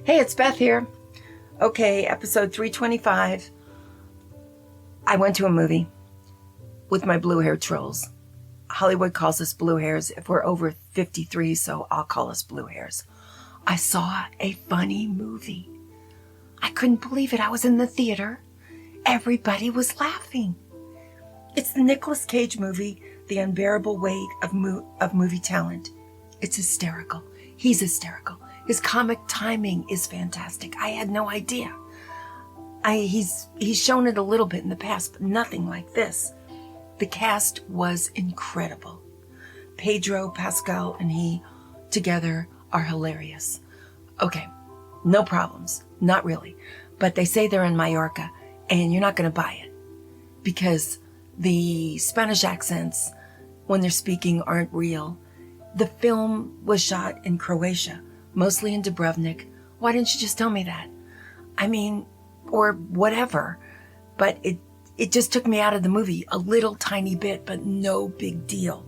Hey, it's Beth here. Okay, episode 325. I went to a movie with my blue hair trolls. Hollywood calls us blue hairs if we're over 53, so I'll call us blue hairs. I saw a funny movie. I couldn't believe it. I was in the theater. Everybody was laughing. It's the Nicolas Cage movie, The Unbearable Weight of Movie Talent. It's hysterical. He's hysterical. His comic timing is fantastic. I had no idea. He's shown it a little bit in the past, but nothing like this. The cast was incredible. Pedro Pascal and he together are hilarious. Okay, no problems. Not really. But they say they're in Mallorca, and you're not going to buy it because the Spanish accents, when they're speaking, aren't real. The film was shot in Croatia, mostly in Dubrovnik. Why didn't you just tell me that? I mean, or whatever. But it just took me out of the movie a little tiny bit, but no big deal.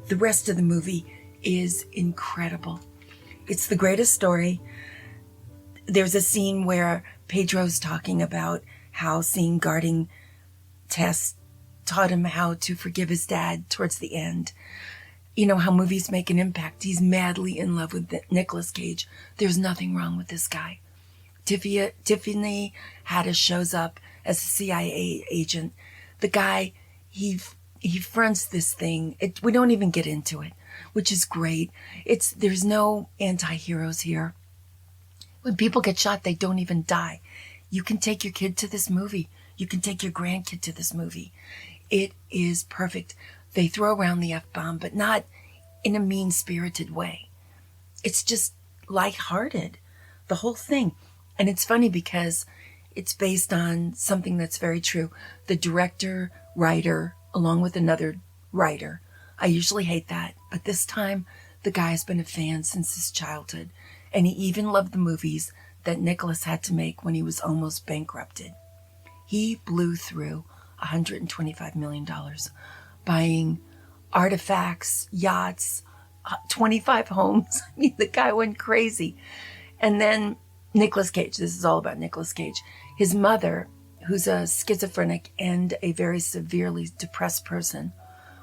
The rest of the movie is incredible. It's the greatest story. There's a scene where Pedro's talking about how seeing guarding tests taught him how to forgive his dad towards the end. You know how movies make an impact. He's madly in love with Nicolas Cage. There's nothing wrong with this guy. Tiffany Haddish shows up as a CIA agent. The guy, he fronts this thing. We don't even get into it, which is great. There's no anti-heroes here. When people get shot, they don't even die. You can take your kid to this movie. You can take your grandkid to this movie. It is perfect. They throw around the F-bomb, but not in a mean-spirited way. It's just lighthearted, the whole thing. And it's funny because it's based on something that's very true. The director, writer, along with another writer. I usually hate that, but this time the guy's been a fan since his childhood, and he even loved the movies that Nicolas had to make when he was almost bankrupted. He blew through $125 million, buying artifacts, yachts, 25 homes. I mean, the guy went crazy. And then Nicolas Cage, this is all about Nicolas Cage. His mother, who's a schizophrenic and a very severely depressed person,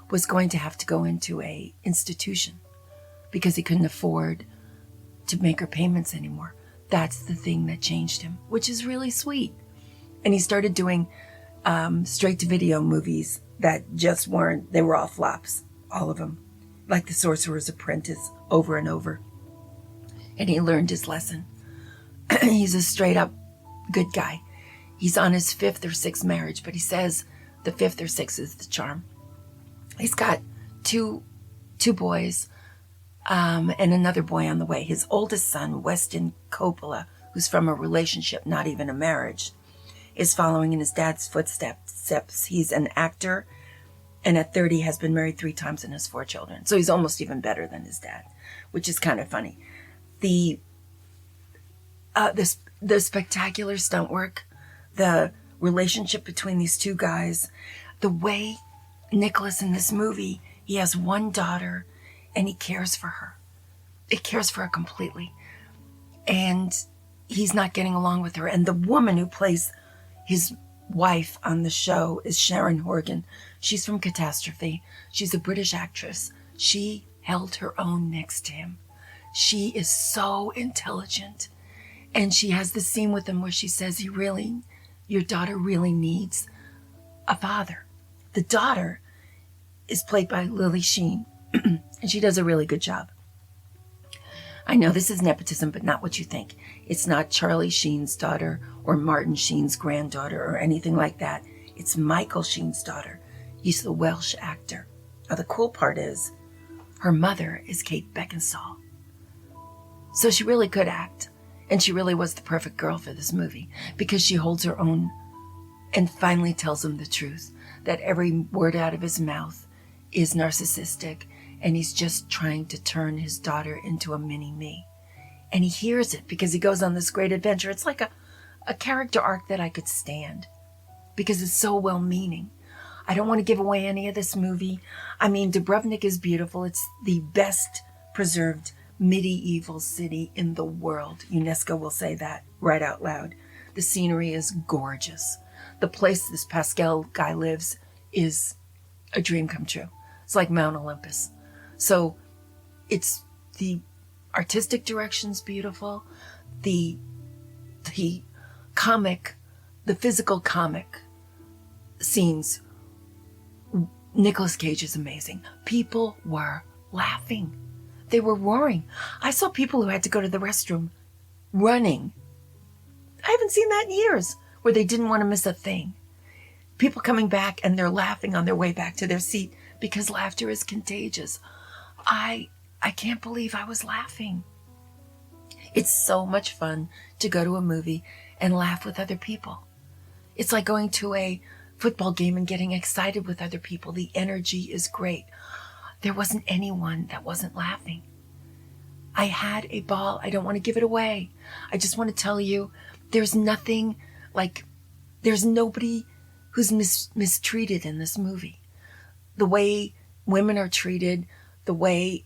was going to have to go into a institution because he couldn't afford to make her payments anymore. That's the thing that changed him, which is really sweet. And he started doing straight-to-video movies that just weren't, they were all flops, all of them, like The Sorcerer's Apprentice over and over. And he learned his lesson. He's a straight-up good guy. He's on his 5th or 6th marriage, but he says the 5th or 6th is the charm. He's got two boys and another boy on the way. His oldest son, Weston Coppola, who's from a relationship, not even a marriage, is following in his dad's footsteps. He's an actor, and at 30 has been married 3 times and has 4 children. So he's almost even better than his dad, which is kind of funny. The spectacular stunt work, the relationship between these two guys, the way Nicolas in this movie, he has one daughter and he cares for her. He cares for her completely. And he's not getting along with her. And the woman who plays his wife on the show is Sharon Horgan. She's from Catastrophe. She's a British actress. She held her own next to him. She is so intelligent. And she has this scene with him where she says, your daughter really needs a father. The daughter is played by Lily Sheen, and she does a really good job. I know this is nepotism, but not what you think. It's not Charlie Sheen's daughter or Martin Sheen's granddaughter or anything like that. It's Michael Sheen's daughter. He's the Welsh actor. Now, the cool part is her mother is Kate Beckinsale. So she really could act. And she really was the perfect girl for this movie because she holds her own and finally tells him the truth, that every word out of his mouth is narcissistic and he's just trying to turn his daughter into a mini-me. And he hears it because he goes on this great adventure. It's like a character arc that I could stand because it's so well-meaning. I don't want to give away any of this movie. I mean, Dubrovnik is beautiful. It's the best preserved medieval city in the world. UNESCO will say that right out loud. The scenery is gorgeous. The place this Pascal guy lives is a dream come true. It's like Mount Olympus. So it's the artistic direction's beautiful. The comic, the physical comic scenes, Nicolas Cage is amazing. People were laughing. They were roaring. I saw people who had to go to the restroom running. I haven't seen that in years, where they didn't want to miss a thing. People coming back and they're laughing on their way back to their seat because laughter is contagious. I can't believe I was laughing. It's so much fun to go to a movie and laugh with other people. It's like going to a football game and getting excited with other people. The energy is great. There wasn't anyone that wasn't laughing. I had a ball. I don't want to give it away. I just want to tell you, there's nothing like, there's nobody who's mistreated in this movie. The way women are treated, the way,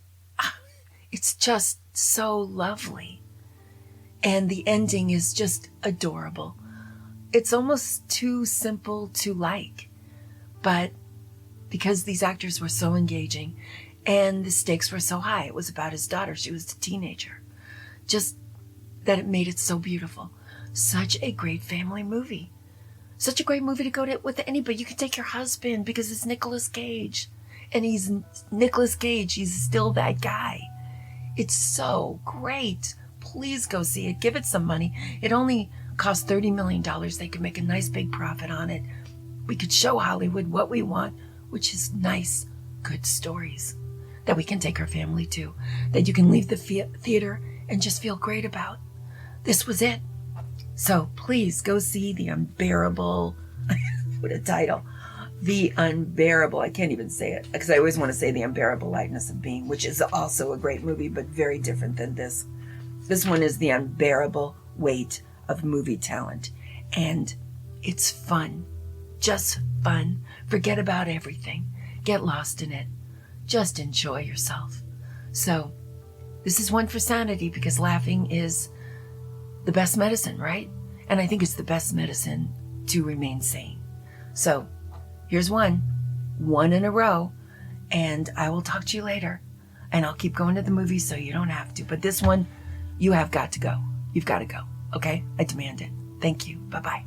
it's just so lovely. And the ending is just adorable. It's almost too simple to like, but because these actors were so engaging and the stakes were so high, it was about his daughter. She was a teenager. Just that it made it so beautiful. Such a great family movie. Such a great movie to go to with anybody. You can take your husband because it's Nicolas Cage. And he's Nicolas Cage. He's still that guy. It's so great. Please go see it. Give it some money. It only cost $30 million. They could make a nice big profit on it. We could show Hollywood what we want, which is nice, good stories that we can take our family to, that you can leave the theater and just feel great about. This was it. So please go see The Unbearable. What a title. The Unbearable. I can't even say it because I always want to say The Unbearable Lightness of Being, which is also a great movie, but very different than this. This one is The Unbearable Weight of Movie Talent. And it's fun. Just fun. Forget about everything. Get lost in it. Just enjoy yourself. So this is one for sanity because laughing is the best medicine, right? And I think it's the best medicine to remain sane. So here's one in a row, and I will talk to you later. And I'll keep going to the movies so you don't have to. But this one, you have got to go. You've got to go. Okay? I demand it. Thank you. Bye-bye.